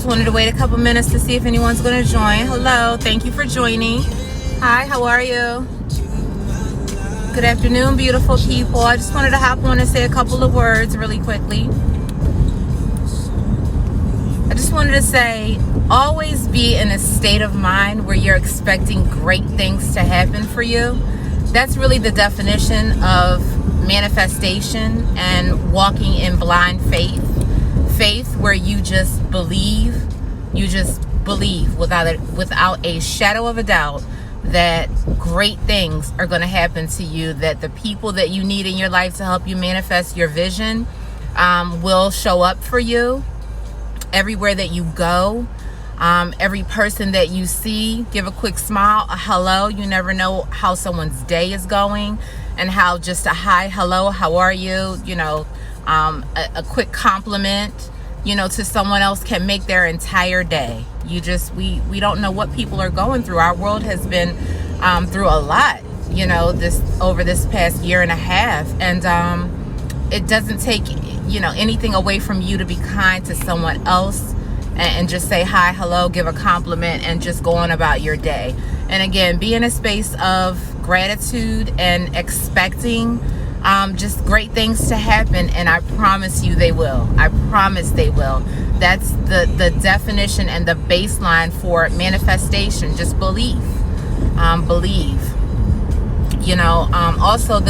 just wanted to wait a couple minutes to see if anyone's going to join. Hello, thank you for joining. Hi, how are you? Good afternoon, beautiful people. I just wanted to hop on and say a couple of words really quickly. I just wanted to say, always be in a state of mind where you're expecting great things to happen for you. That's really the definition of manifestation and walking in blind faith. Faith where you just believe without a shadow of a doubt that great things are going to happen to you, that the people that you need in your life to help you manifest your vision will show up for you everywhere that you go. Every person that you see, give a quick smile, a hello. You never know how someone's day is going, and how just a hi, hello, how are you, a quick compliment, to someone else can make their entire day. We don't know what people are going through. Our world has been through a lot, over this past year and a half, and it doesn't take anything away from you to be kind to someone else and just say hi, hello, give a compliment, and just go on about your day. And again, be in a space of gratitude and expecting just great things to happen, and I promise you they will. I promise they will. That's the definition and the baseline for manifestation. Just believe. Believe. Also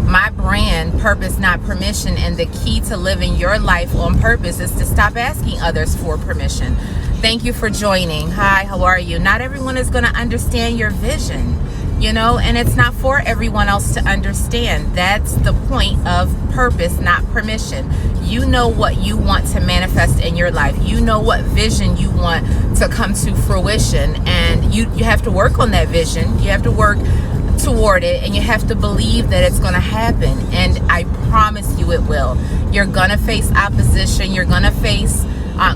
my brand, Purpose Not Permission, and the key to living your life on purpose is to stop asking others for permission. Thank you for joining. Hi, how are you? Not everyone is going to understand your vision, and it's not for everyone else to understand. That's the point of purpose, not permission. You know what you want to manifest in your life. You know what vision you want to come to fruition, and you have to work on that vision. You have to work toward it, and you have to believe that it's going to happen, and I promise you it will. You're going to face opposition. You're going to face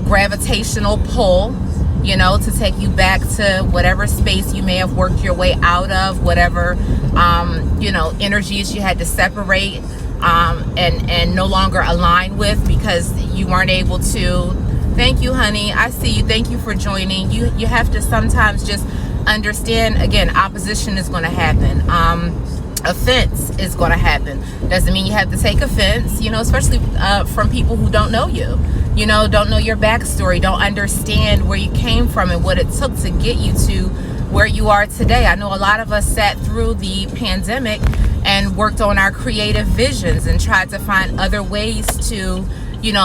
gravitational pull, to take you back to whatever space you may have worked your way out of, whatever energies you had to separate and no longer align with because you weren't able to. Thank you, honey. I see you. Thank you for joining. You have to sometimes just understand, again, opposition is going to happen. Offense is going to happen. Doesn't mean you have to take offense, especially from people who don't know you, don't know your backstory, don't understand where you came from and what it took to get you to where you are today. I know a lot of us sat through the pandemic and worked on our creative visions and tried to find other ways to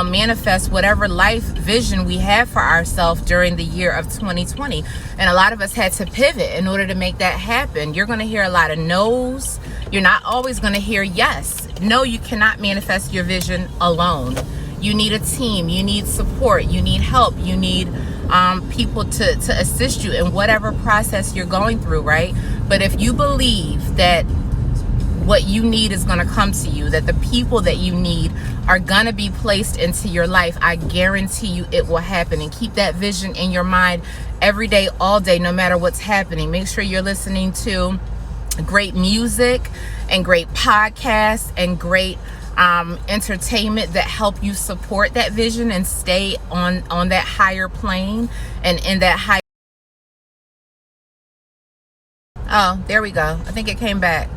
manifest whatever life vision we have for ourselves during the year of 2020. And a lot of us had to pivot in order to make that happen. You're going to hear a lot of no's. You're not always going to hear yes. No, you cannot manifest your vision alone. You need a team. You need support. You need help. You need people to assist you in whatever process you're going through, right? But if you believe that what you need is going to come to you, that the people that you need are going to be placed into your life, I guarantee you it will happen. And keep that vision in your mind every day, all day, no matter what's happening. Make sure you're listening to great music and great podcasts and great entertainment that help you support that vision and stay on that higher plane and in that high. Oh, there we go. I think it came back.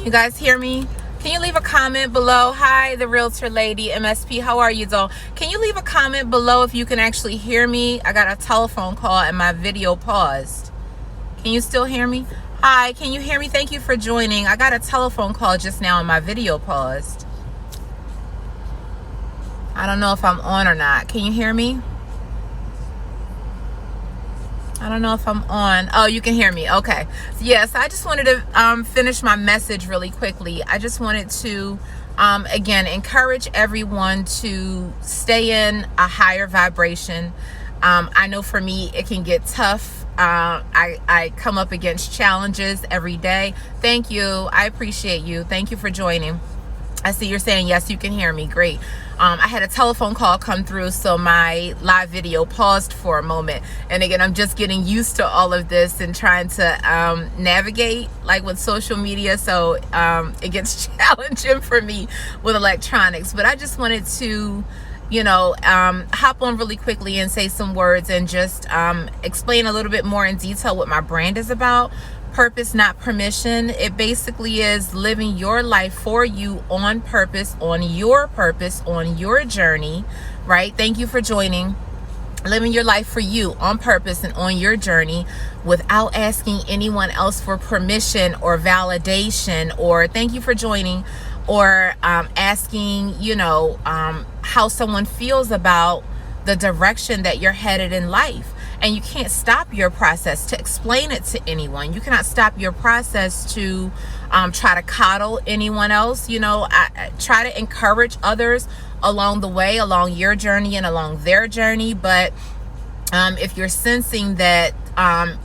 You guys hear me? Can you leave a comment below? Hi, the realtor lady, MSP. How are you, though? Can you leave a comment below if you can actually hear me? I got a telephone call and my video paused. Can you still hear me? Hi, can you hear me? Thank you for joining. I got a telephone call just now and my video paused. I don't know if I'm on or not. Can you hear me? I don't know if I'm on. Oh, you can hear me. Okay. Yes, I just wanted to finish my message really quickly. I just wanted to, again, encourage everyone to stay in a higher vibration. I know for me, it can get tough. I come up against challenges every day. Thank you. I appreciate you. Thank you for joining. I see you're saying yes, you can hear me. Great. I had a telephone call come through, so my live video paused for a moment. And again, I'm just getting used to all of this and trying to navigate like with social media. So it gets challenging for me with electronics. But I just wanted to hop on really quickly and say some words and just explain a little bit more in detail what my brand is about. Purpose, not permission. It basically is living your life for you on purpose, on your journey, right? Thank you for joining. Living your life for you on purpose and on your journey without asking anyone else for permission or validation, or thank you for joining, or asking, how someone feels about the direction that you're headed in life. And you can't stop your process to explain it to anyone. You cannot stop your process to try to coddle anyone else. I try to encourage others along the way, along your journey and along their journey. But if you're sensing that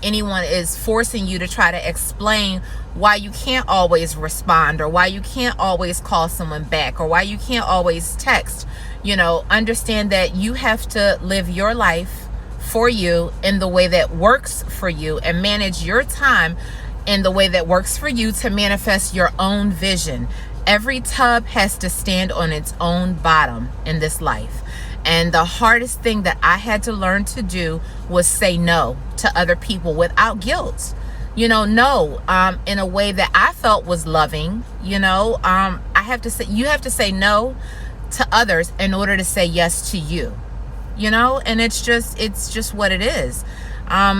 anyone is forcing you to try to explain why you can't always respond, or why you can't always call someone back, or why you can't always text, understand that you have to live your life for you in the way that works for you, and manage your time in the way that works for you to manifest your own vision. Every tub has to stand on its own bottom in this life. And the hardest thing that I had to learn to do was say no to other people without guilt. No, in a way that I felt was loving. You have to say no to others in order to say yes to you. And it's just what it is. My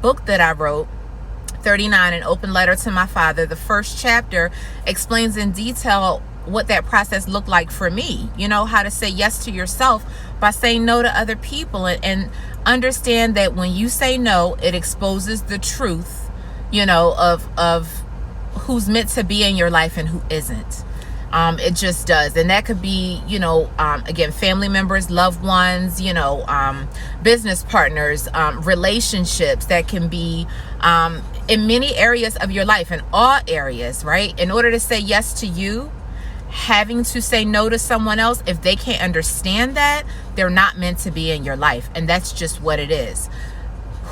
book that I wrote, 39, An Open Letter to My Father, the first chapter explains in detail what that process looked like for me. How to say yes to yourself by saying no to other people, and understand that when you say no, it exposes the truth, of who's meant to be in your life and who isn't. It just does. And that could be, again, family members, loved ones, business partners, relationships. That can be in many areas of your life, in all areas, right? In order to say yes to you, having to say no to someone else, if they can't understand that, they're not meant to be in your life. And that's just what it is.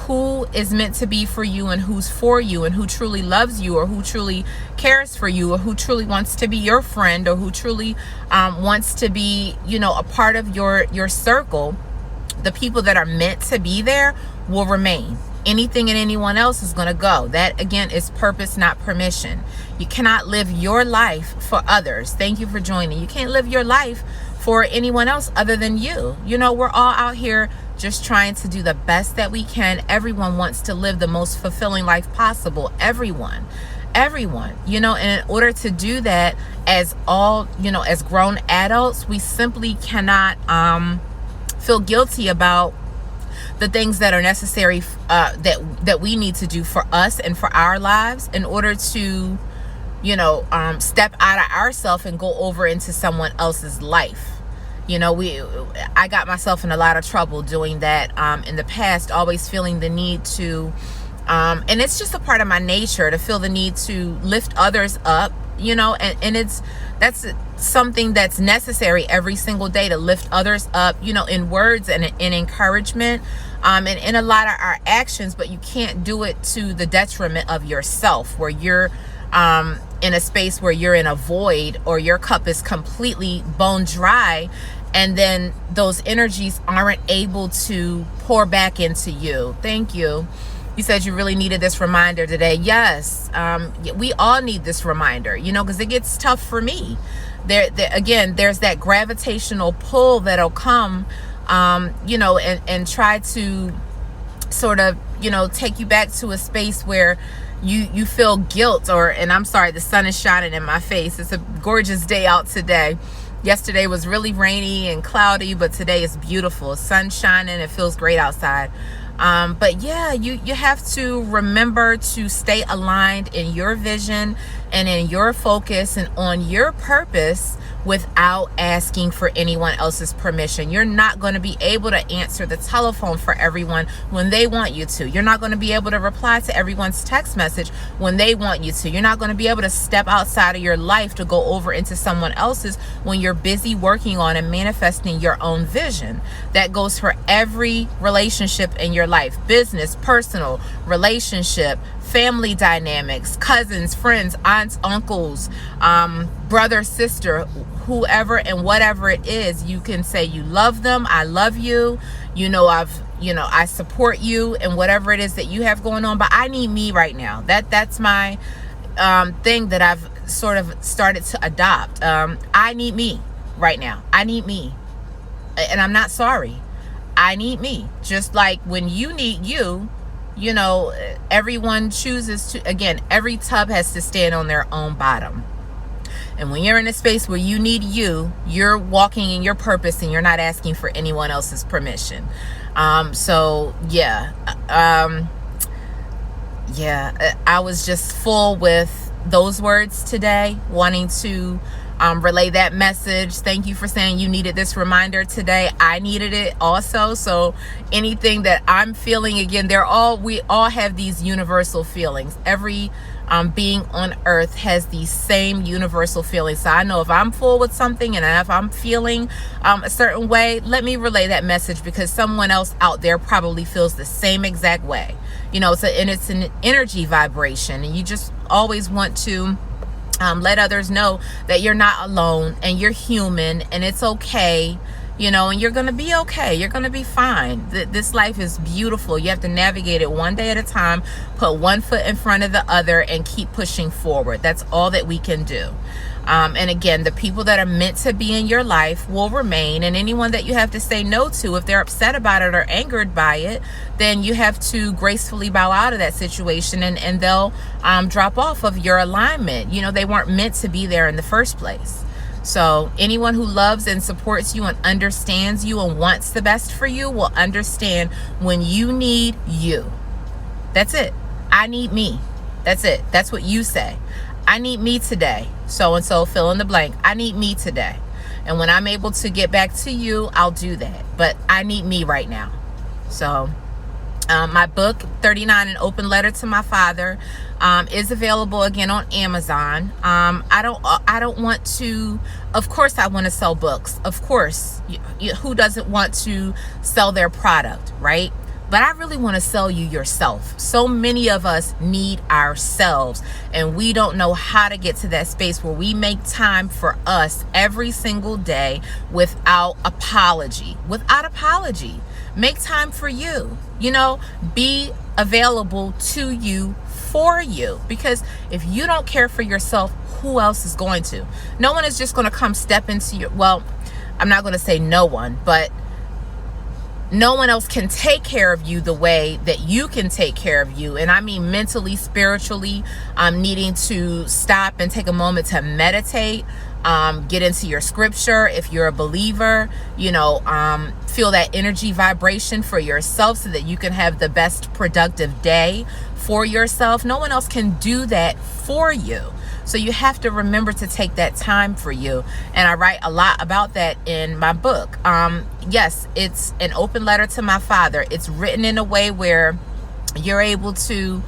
Who is meant to be for you, and who's for you, and who truly loves you, or who truly cares for you, or who truly wants to be your friend, or who truly wants to be, a part of your circle. The people that are meant to be there will remain. Anything and anyone else is going to go. That, again, is purpose, not permission. You cannot live your life for others. Thank you for joining. You can't live your life for anyone else other than you. We're all out here just trying to do the best that we can. Everyone wants to live the most fulfilling life possible. Everyone, and in order to do that, as grown adults, we simply cannot feel guilty about the things that are necessary that we need to do for us and for our lives, in order to step out of ourselves and go over into someone else's life. I got myself in a lot of trouble doing that in the past, always feeling the need to, and it's just a part of my nature to feel the need to lift others up, and that's something that's necessary every single day, to lift others up, in words and in encouragement, and in a lot of our actions. But you can't do it to the detriment of yourself, where you're in a space where you're in a void, or your cup is completely bone dry, and then those energies aren't able to pour back into you. Thank you. You said you really needed this reminder today. Yes, we all need this reminder, because it gets tough for me. Again, there's that gravitational pull that'll come, and try to sort of, take you back to a space where you feel guilt, and I'm sorry, the sun is shining in my face. It's a gorgeous day out today. Yesterday was really rainy and cloudy, but today is beautiful. Sun shining. It feels great outside. But yeah, you have to remember to stay aligned in your vision and in your focus and on your purpose without asking for anyone else's permission. You're not going to be able to answer the telephone for everyone when they want you to. You're not going to be able to reply to everyone's text message when they want you to. You're not going to be able to step outside of your life to go over into someone else's when you're busy working on and manifesting your own vision. That goes for every relationship in your life: business, personal, relationship, family dynamics, cousins, friends, aunts, uncles, brother, sister, whoever and whatever it is. You can say you love them. I love you. I support you and whatever it is that you have going on, but I need me right now. That's my thing that I've sort of started to adopt. I need me right now. I need me. And I'm not sorry. I need me. Just like when you need you, everyone chooses to, again, every tub has to stand on their own bottom. And when you're in a space where you need you, you're walking in your purpose and you're not asking for anyone else's permission. I was just full with those words today, wanting to relay that message. Thank you for saying you needed this reminder today. I needed it also. So anything that I'm feeling, again, we all have these universal feelings. Every being on earth has these same universal feelings. So I know if I'm full with something and if I'm feeling a certain way, let me relay that message, because someone else out there probably feels the same exact way. And it's an energy vibration, and you just always want to let others know that you're not alone and you're human and it's okay. And you're going to be okay. You're going to be fine. This life is beautiful. You have to navigate it one day at a time, put one foot in front of the other, and keep pushing forward. That's all that we can do. And again, the people that are meant to be in your life will remain, and anyone that you have to say no to, if they're upset about it or angered by it, then you have to gracefully bow out of that situation, and they'll drop off of your alignment. They weren't meant to be there in the first place. So anyone who loves and supports you and understands you and wants the best for you will understand when you need you. That's it. I need me. That's it. That's what you say. I need me today. So-and-so, fill in the blank. I need me today. And when I'm able to get back to you, I'll do that. But I need me right now. So my book, 39, An Open Letter to My Father, is available again on Amazon. I don't want to, of course I want to sell books. Of course, who doesn't want to sell their product, right? But I really want to sell you yourself. So many of us need ourselves, and we don't know how to get to that space where we make time for us every single day without apology. Make time for you. Be available to you, for you, because if you don't care for yourself, who else is going to? No one is just going to come step into your, well, I'm not going to say no one, but no one else can take care of you the way that you can take care of you. And I mean mentally, spiritually, needing to stop and take a moment to meditate, get into your scripture. If you're a believer, feel that energy vibration for yourself so that you can have the best productive day for yourself. No one else can do that for you. So you have to remember to take that time for you. And I write a lot about that in my book. Yes, it's an open letter to my father. It's written in a way where you're able to,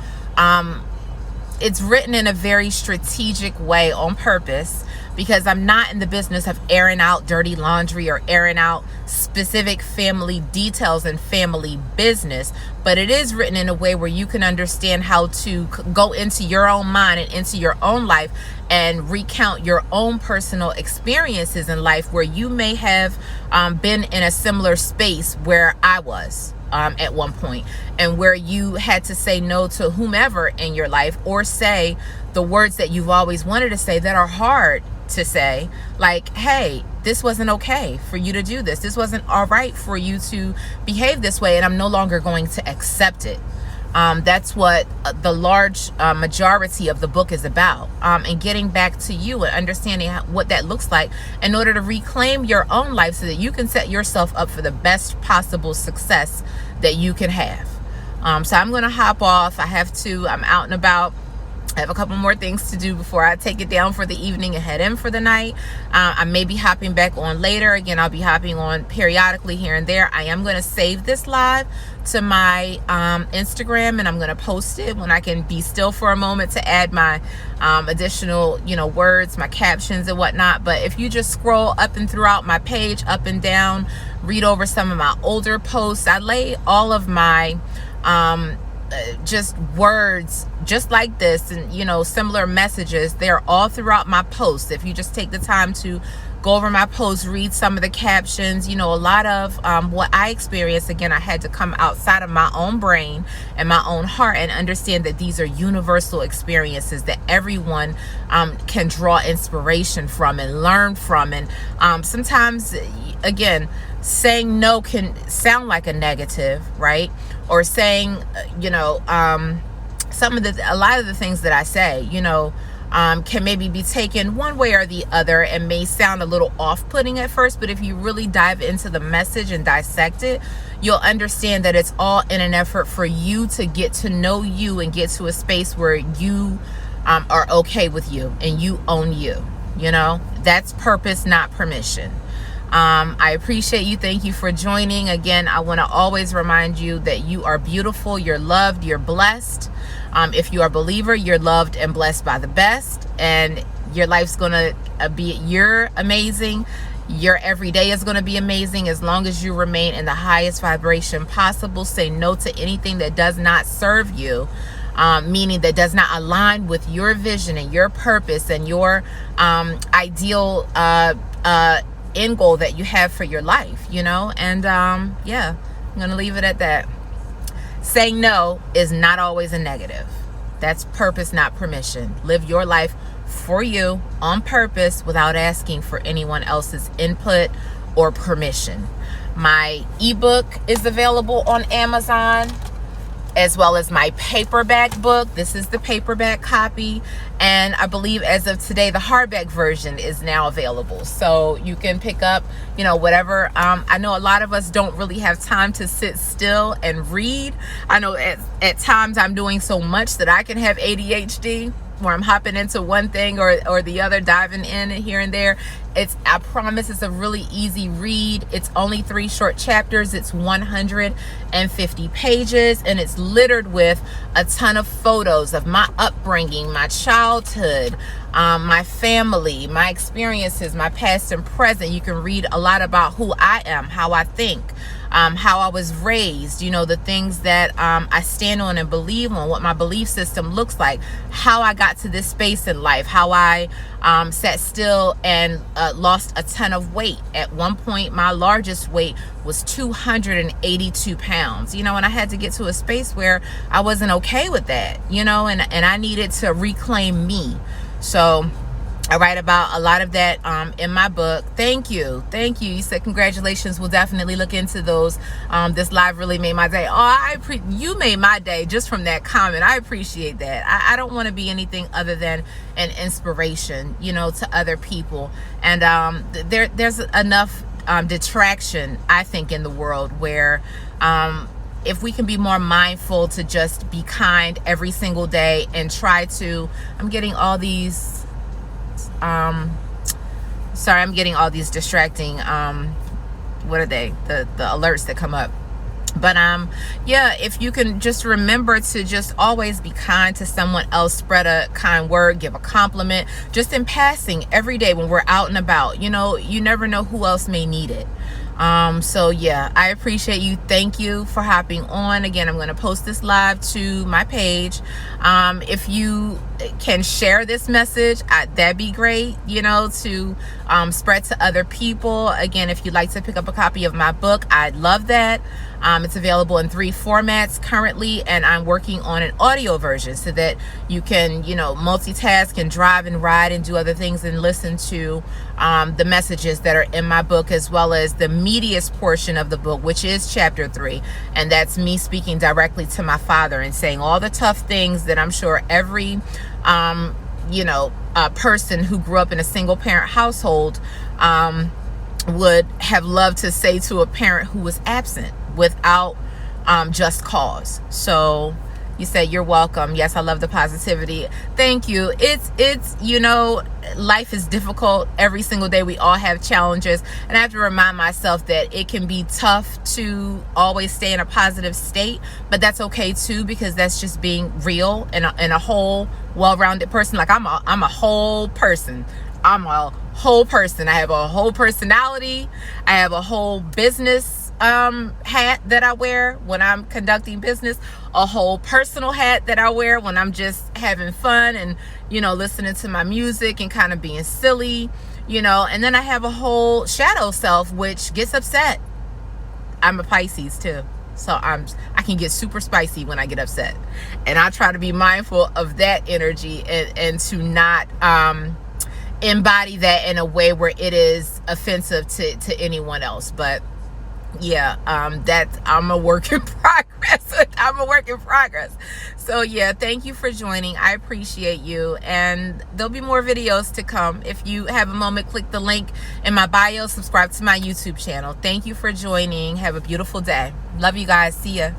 it's written in a very strategic way on purpose, because I'm not in the business of airing out dirty laundry or airing out specific family details and family business. But it is written in a way where you can understand how to go into your own mind and into your own life and recount your own personal experiences in life where you may have been in a similar space where I was at one point, and where you had to say no to whomever in your life, or say the words that you've always wanted to say that are hard to say, like, hey, this wasn't okay for you to do this. This wasn't all right for you to behave this way, and I'm no longer going to accept it. That's what the large majority of the book is about, and getting back to you and understanding what that looks like in order to reclaim your own life so that you can set yourself up for the best possible success that you can have. So I'm going to hop off. I'm out and about. I have a couple more things to do before I take it down for the evening and head in for the night. I may be hopping back on later. Again, I'll be hopping on periodically here and there. I am going to save this live to my Instagram, and I'm going to post it when I can be still for a moment to add my additional, words, my captions and whatnot. But if you just scroll up and throughout my page, up and down, read over some of my older posts, I lay all of my just words just like this, and similar messages. They're all throughout my posts. If you just take the time to go over my posts, read some of the captions, a lot of what I experienced. Again, I had to come outside of my own brain and my own heart and understand that these are universal experiences that everyone can draw inspiration from and learn from. And sometimes, again, saying no can sound like a negative, right? Or saying, a lot of the things that I say, can maybe be taken one way or the other and may sound a little off-putting at first, but if you really dive into the message and dissect it, you'll understand that it's all in an effort for you to get to know you and get to a space where you are okay with you and you own you. That's purpose, not permission. I appreciate you. Thank you for joining. Again, I want to always remind you that you are beautiful, you're loved, you're blessed. If you are a believer, you're loved and blessed by the best, and your life's gonna you're amazing. Your every day is going to be amazing as long as you remain in the highest vibration possible. Say no to anything that does not serve you, meaning that does not align with your vision and your purpose and your ideal end goal that you have for your life, and yeah, I'm gonna leave it at that. Saying no is not always a negative. That's purpose, not permission. Live your life for you on purpose without asking for anyone else's input or permission. My ebook is available on Amazon, as well as my paperback book. This is the paperback copy, and I believe as of today the hardback version is now available, so you can pick up whatever. I know a lot of us don't really have time to sit still and read. I know at times I'm doing so much that I can have ADHD, where I'm hopping into one thing or the other, diving in here and there. I promise it's a really easy read. It's only 3 short chapters. It's 150 pages, and it's littered with a ton of photos of my upbringing, my childhood, my family, my experiences, my past and present. You can read a lot about who I am, how I think, how I was raised, the things that I stand on and believe on, what my belief system looks like, how I got to this space in life, how I sat still and lost a ton of weight. At one point, my largest weight was 282 pounds, and I had to get to a space where I wasn't okay with that, and I needed to reclaim me. So I write about a lot of that in my book. Thank you. You said congratulations. We'll definitely look into those. This live really made my day. You made my day just from that comment. I appreciate that. I don't want to be anything other than an inspiration, to other people. And there's enough detraction, I think, in the world where if we can be more mindful to just be kind every single day and try to, I'm getting all these distracting what are they, the alerts that come up. But yeah, if you can just remember to just always be kind to someone else, spread a kind word, give a compliment, just in passing every day when we're out and about. You never know who else may need it. So yeah, I appreciate you. Thank you for hopping on. Again, I'm going to post this live to my page. If you can share this message, that'd be great, to spread to other people. Again, if you'd like to pick up a copy of my book, I'd love that. It's available in 3 formats currently, and I'm working on an audio version so that you can, multitask and drive and ride and do other things and listen to the messages that are in my book, as well as the meatiest portion of the book, which is chapter 3. And that's me speaking directly to my father and saying all the tough things that I'm sure every, person who grew up in a single parent household would have loved to say to a parent who was absent without just cause. So you said you're welcome. Yes, I love the positivity. Thank you. It's life is difficult every single day. We all have challenges, and I have to remind myself that it can be tough to always stay in a positive state, but that's okay too, because that's just being real and a whole well-rounded person. Like I'm a whole person. I'm a whole person. I have a whole personality. I have a whole business hat that I wear when I'm conducting business, a whole personal hat that I wear when I'm just having fun and, you know, listening to my music and kind of being silly, you know, and then I have a whole shadow self which gets upset. I'm a Pisces too. So I can get super spicy when I get upset. And I try to be mindful of that energy and to not embody that in a way where it is offensive to anyone else. But yeah, I'm a work in progress. I'm a work in progress. So yeah, thank you for joining. I appreciate you, and there'll be more videos to come. If you have a moment, click the link in my bio, subscribe to my YouTube channel. Thank you for joining. Have a beautiful day. Love you guys. See ya.